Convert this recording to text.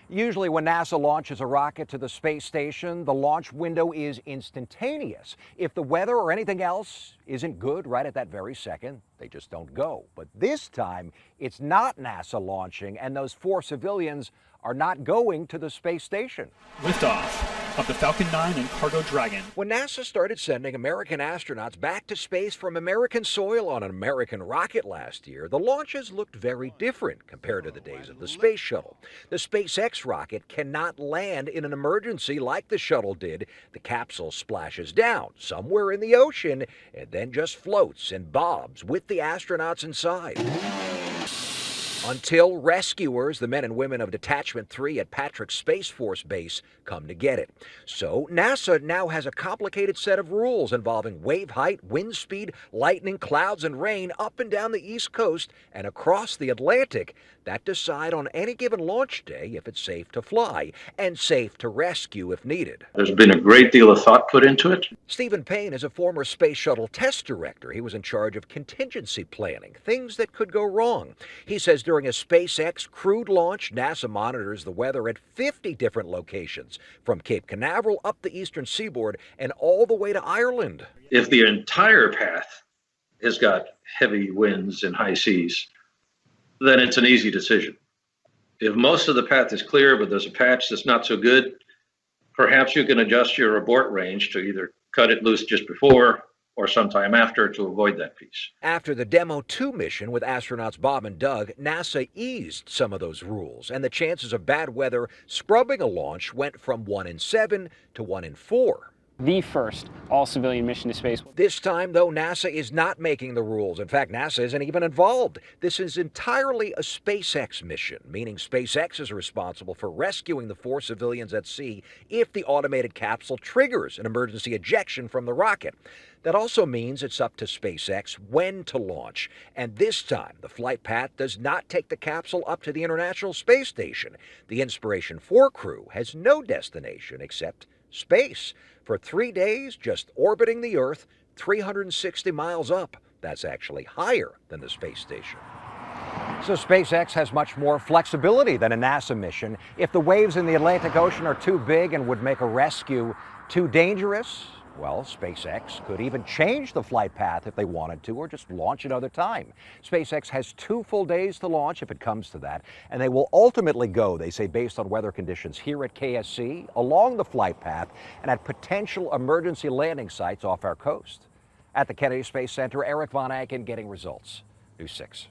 Usually when NASA launches a rocket to the space station, the launch window is instantaneous. If the weather or anything else isn't good right at that very second, they just don't go. But this time, it's not NASA launching, and those 4 civilians are not going to the space station. Liftoff of the Falcon 9 and Cargo Dragon. When NASA started sending American astronauts back to space from American soil on an American rocket last year, the launches looked very different compared to the days of the space shuttle. The SpaceX rocket cannot land in an emergency like the shuttle did. The capsule splashes down somewhere in the ocean and then just floats and bobs with the astronauts inside. Until rescuers, the men and women of Detachment 3 at Patrick Space Force Base, come to get it. So NASA now has a complicated set of rules involving wave height, wind speed, lightning, clouds, and rain up and down the East Coast and across the Atlantic that decide on any given launch day if it's safe to fly and safe to rescue if needed. There's been a great deal of thought put into it. Stephen Payne is a former space shuttle test director. He was in charge of contingency planning, things that could go wrong. He says during a SpaceX crewed launch, NASA monitors the weather at 50 different locations, from Cape Canaveral up the eastern seaboard and all the way to Ireland. If the entire path has got heavy winds and high seas, then it's an easy decision. If most of the path is clear, but there's a patch that's not so good, perhaps you can adjust your abort range to either cut it loose just before or sometime after to avoid that piece. After the Demo 2 mission with astronauts Bob and Doug, NASA eased some of those rules, and the chances of bad weather scrubbing a launch went from 1 in 7 to 1 in 4. The first all-civilian mission to space. This time, though, NASA is not making the rules. In fact, NASA isn't even involved. This is entirely a SpaceX mission, meaning SpaceX is responsible for rescuing the 4 civilians at sea if the automated capsule triggers an emergency ejection from the rocket. That also means it's up to SpaceX when to launch. And this time, the flight path does not take the capsule up to the International Space Station. The Inspiration4 crew has no destination except space for 3 days, just orbiting the Earth 360 miles up. That's actually higher than the space station. So SpaceX has much more flexibility than a NASA mission. If the waves in the Atlantic Ocean are too big and would make a rescue too dangerous, well, SpaceX could even change the flight path if they wanted to, or just launch another time. SpaceX has 2 full days to launch if it comes to that, and they will ultimately go, they say, based on weather conditions here at KSC, along the flight path, and at potential emergency landing sites off our coast. At the Kennedy Space Center, Eric Von Aken getting results. News 6.